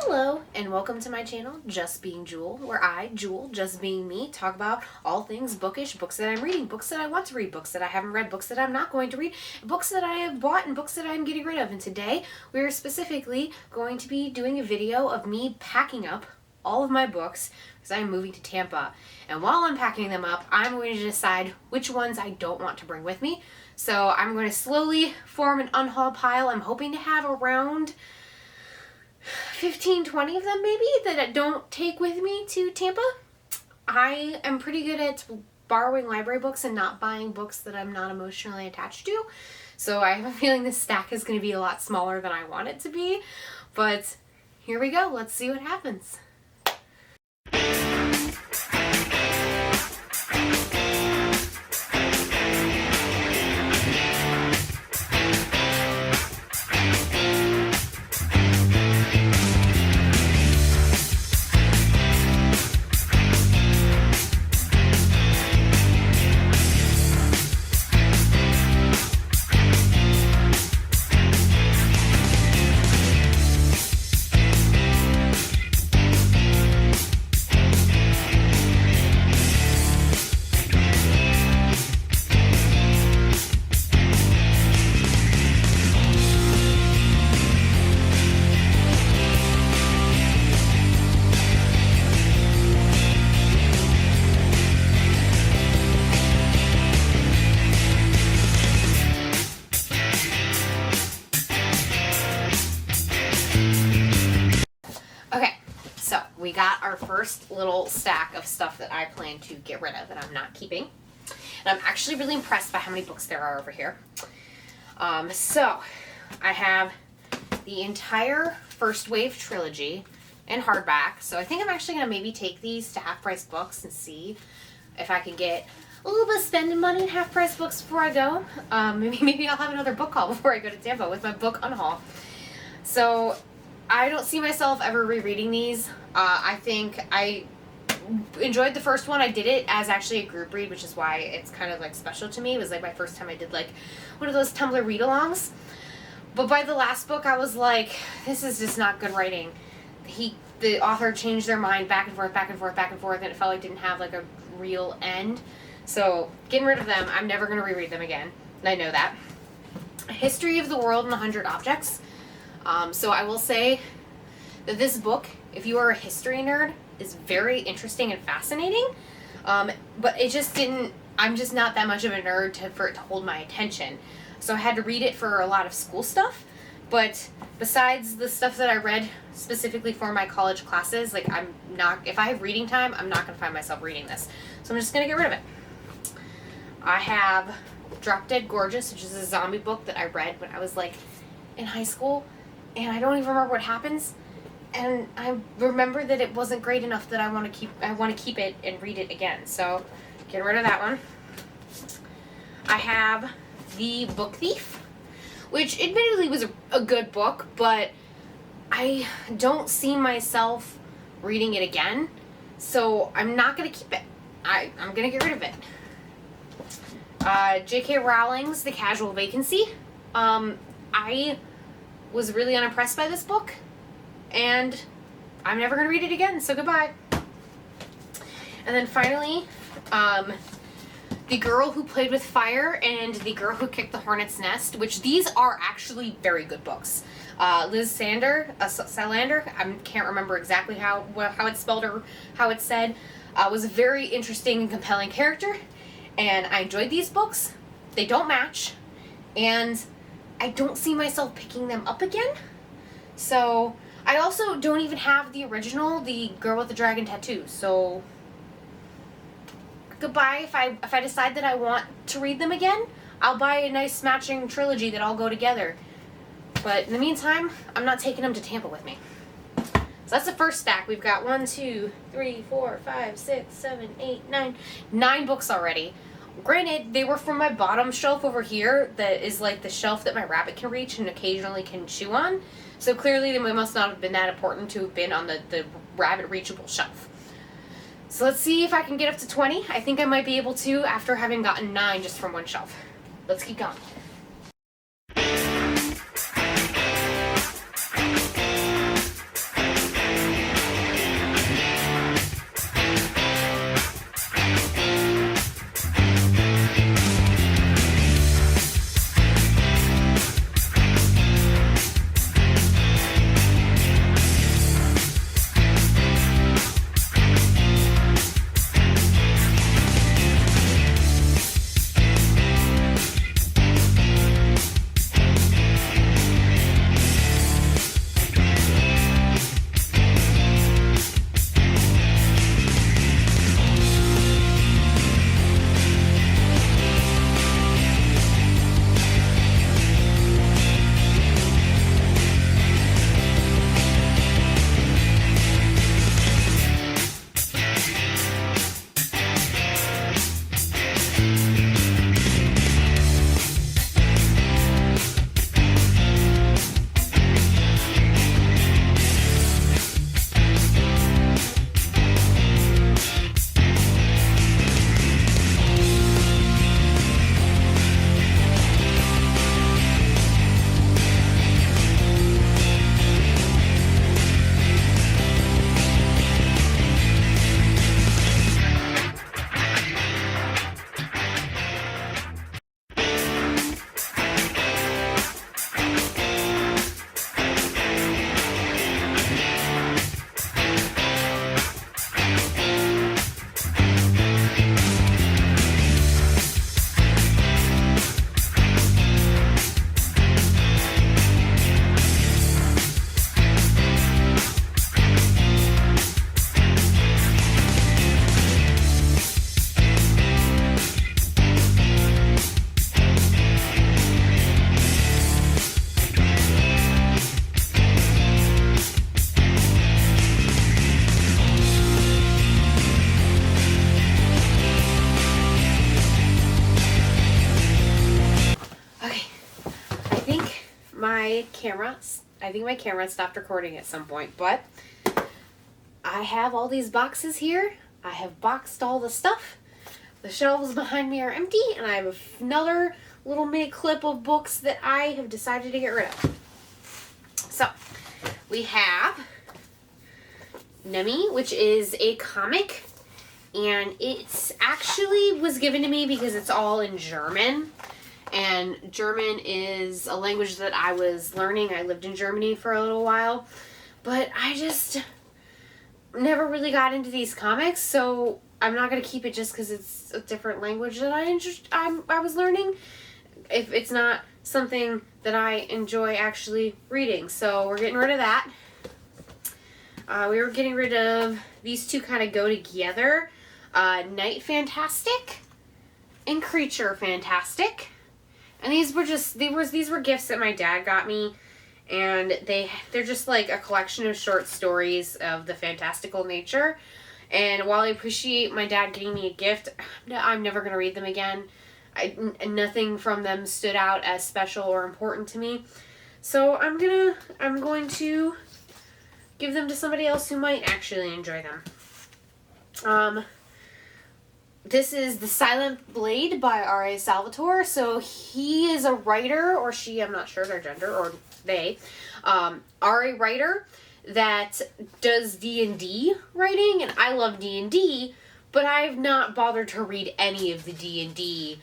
Hello and welcome to my channel, Just Being Jewel, where I, Jewel, just being me, talk about all things bookish, books that I'm reading, books that I want to read, books that I haven't read, books that I'm not going to read, books that I have bought, and books that I'm getting rid of. And today we are specifically going to be doing a video of me packing up all of my books because I'm moving to Tampa. And while I'm packing them up, I'm going to decide which ones I don't want to bring with me. So I'm going to slowly form an unhaul pile. I'm hoping to have around 15, 20 of them maybe that I don't take with me to Tampa. I am pretty good at borrowing library books and not buying books that I'm not emotionally attached to. So I have a feeling this stack is going to be a lot smaller than I want it to be. But here we go. Let's see what happens. We got our first little stack of stuff that I plan to get rid of that I'm not keeping. And I'm actually really impressed by how many books there are over here. So I have the entire First Wave trilogy in hardback. So I think I'm actually going to maybe take these to Half Price Books and see if I can get a little bit of spending money in Half Price Books before I go. Maybe I'll have another book haul before I go to Tampa with my book unhaul. So I don't see myself ever rereading these. I think I enjoyed the first one. I did it as actually a group read, which is why it's kind of like special to me. It was like my first time I did like one of those Tumblr read-alongs. But by the last book, I was like, this is just not good writing. The author changed their mind back and forth, back and forth, back and forth, and it felt like it didn't have like a real end. So getting rid of them, I'm never going to reread them again. And I know that. History of the World in 100 Objects. So I will say that this book, if you are a history nerd, is very interesting and fascinating. But it just didn't, I'm just not that much of a nerd for it to hold my attention. So I had to read it for a lot of school stuff. But besides the stuff that I read specifically for my college classes, like if I have reading time, I'm not going to find myself reading this. So I'm just going to get rid of it. I have Drop Dead Gorgeous, which is a zombie book that I read when I was like in high school. And I don't even remember what happens. And I remember that it wasn't great enough that I want to keep it and read it again. So get rid of that one. I have The Book Thief, which admittedly was a good book, but I don't see myself reading it again. So I'm not going to keep it. I'm going to get rid of it. J.K. Rowling's The Casual Vacancy. I was really unimpressed by this book, and I'm never going to read it again, so goodbye. And then finally, The Girl Who Played with Fire and The Girl Who Kicked the Hornet's Nest, which these are actually very good books. Liz Salander, I can't remember exactly how it's spelled or how it's said, was a very interesting and compelling character, and I enjoyed these books. They don't match, and I don't see myself picking them up again. So I also don't even have the original, The Girl with the Dragon Tattoo. So goodbye. If I decide that I want to read them again, I'll buy a nice matching trilogy that all go together. But in the meantime, I'm not taking them to Tampa with me. So that's the first stack. We've got 1, 2, 3, 4, 5, 6, 7, 8, 9. 9 books already. Granted, they were from my bottom shelf over here that is like the shelf that my rabbit can reach and occasionally can chew on. So clearly they must not have been that important to have been on the rabbit reachable shelf. So let's see if I can get up to 20. I think I might be able to after having gotten 9 just from one shelf. Let's keep going. camera. I think my camera stopped recording at some point, but I have all these boxes here. I have boxed all the stuff. The shelves behind me are empty, and I have another little mini clip of books that I have decided to get rid of. So, we have Nemi, which is a comic, and it's actually was given to me because it's all in German, and German is a language that I was learning. I lived in Germany for a little while, but I just never really got into these comics, so I'm not going to keep it just because it's a different language that I was learning, if it's not something that I enjoy actually reading. So we're getting rid of that. We were getting rid of these two, kind of go together. Night Fantastic and Creature Fantastic. And these were gifts that my dad got me. And they're just like a collection of short stories of the fantastical nature. And while I appreciate my dad getting me a gift, I'm never going to read them again. Nothing from them stood out as special or important to me. So I'm going to give them to somebody else who might actually enjoy them. This is The Silent Blade by R.A. Salvatore. So he is a writer, or she, I'm not sure their gender, or they, are a writer that does D&D writing, and I love D&D, but I've not bothered to read any of the D&D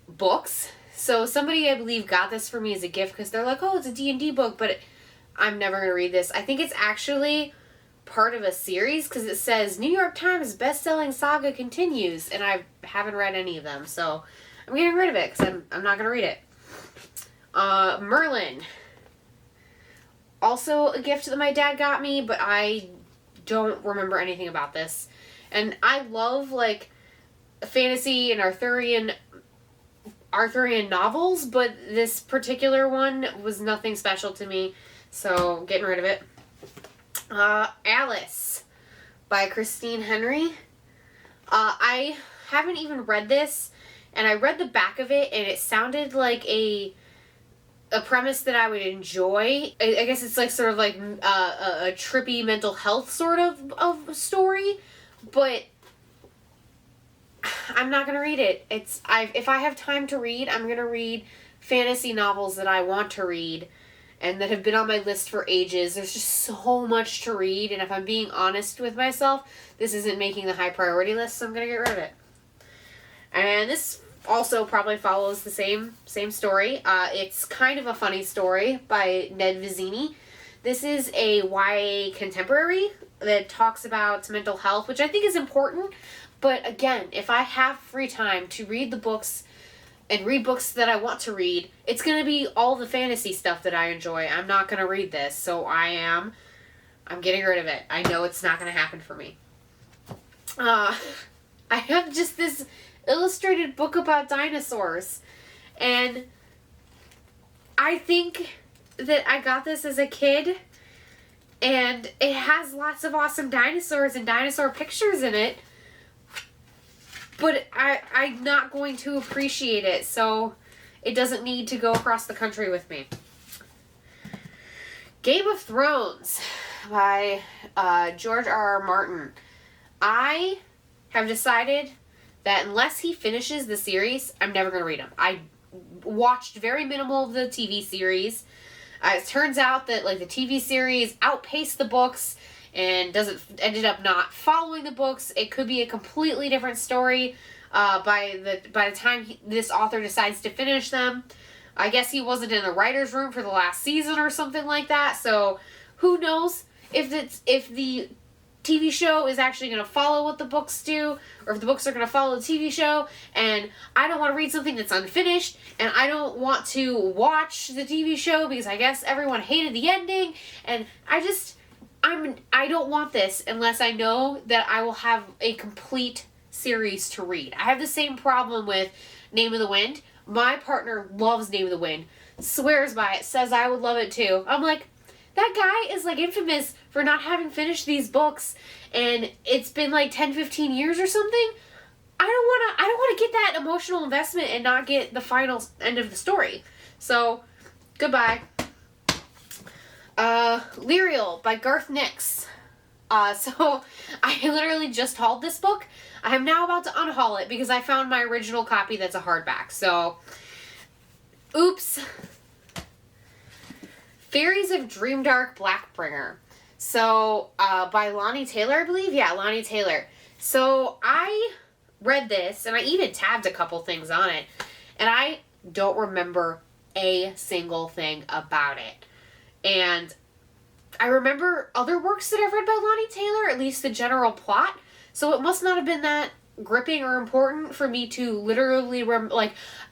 books. So somebody, I believe, got this for me as a gift because they're like, oh, it's a D&D book, but I'm never going to read this. I think it's actually part of a series because it says New York Times best-selling saga continues, and I haven't read any of them, so I'm getting rid of it because I'm not going to read it. Merlin. Also a gift that my dad got me, but I don't remember anything about this. And I love, like, fantasy and Arthurian novels, but this particular one was nothing special to me, so getting rid of it. Alice by Christine Henry. I haven't even read this, and I read the back of it, and it sounded like a premise that I would enjoy. I guess it's like sort of like a trippy mental health sort of story, but I'm not gonna read it. If I have time to read, I'm gonna read fantasy novels that I want to read and that have been on my list for ages. There's just so much to read, and if I'm being honest with myself, this isn't making the high priority list, so I'm gonna get rid of it. And this also probably follows the same story. It's kind of a funny story by Ned Vizzini. This is a YA contemporary that talks about mental health, which I think is important. But again, if I have free time to read the books and read books that I want to read, it's going to be all the fantasy stuff that I enjoy. I'm not going to read this, so I'm getting rid of it. I know it's not going to happen for me. I have just this illustrated book about dinosaurs, and I think that I got this as a kid, and it has lots of awesome dinosaurs and dinosaur pictures in it, but I'm not going to appreciate it, so it doesn't need to go across the country with me. Game of Thrones by George R.R. Martin. I have decided that unless he finishes the series, I'm never going to read them. I watched very minimal of the TV series. It turns out that like the TV series outpaced the books and ended up not following the books. It could be a completely different story by the time this author decides to finish them. I guess he wasn't in the writer's room for the last season or something like that. So who knows if the TV show is actually going to follow what the books do, or if the books are going to follow the TV show, and I don't want to read something that's unfinished, and I don't want to watch the TV show because I guess everyone hated the ending, and I don't want this unless I know that I will have a complete series to read. I have the same problem with Name of the Wind. My partner loves Name of the Wind, swears by it, says I would love it too. I'm like, that guy is like infamous for not having finished these books, and it's been like 10-15 years or something. I don't want to get that emotional investment and not get the final end of the story. So, goodbye. Lyrial by Garth Nix. So I literally just hauled this book. I am now about to unhaul it because I found my original copy that's a hardback. So, oops. Fairies of Dreamdark Blackbringer. So, by Lonnie Taylor, I believe? Yeah, Lonnie Taylor. So, I read this, and I even tabbed a couple things on it, and I don't remember a single thing about it. And I remember other works that I've read by Lonnie Taylor, at least the general plot, so it must not have been that gripping or important for me to literally,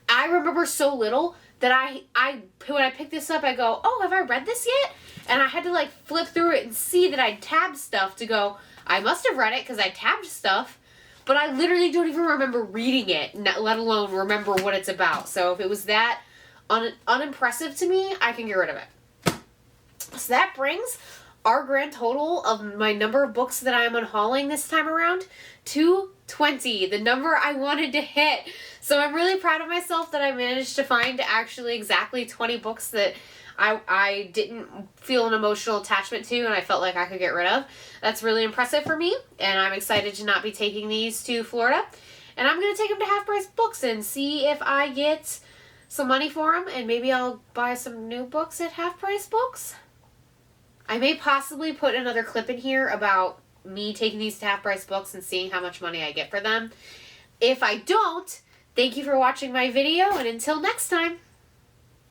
I remember so little that I when I picked this up, I go, oh, have I read this yet? And I had to, flip through it and see that I tabbed stuff to go, I must have read it because I tabbed stuff, but I literally don't even remember reading it, let alone remember what it's about. So if it was that unimpressive to me, I can get rid of it. So that brings our grand total of my number of books that I am unhauling this time around to 20, the number I wanted to hit. So I'm really proud of myself that I managed to find actually exactly 20 books that I didn't feel an emotional attachment to and I felt like I could get rid of. That's really impressive for me, and I'm excited to not be taking these to Florida. And I'm going to take them to Half Price Books and see if I get some money for them, and maybe I'll buy some new books at Half Price Books. I may possibly put another clip in here about me taking these to Half Price Books and seeing how much money I get for them. If I don't, thank you for watching my video, and until next time.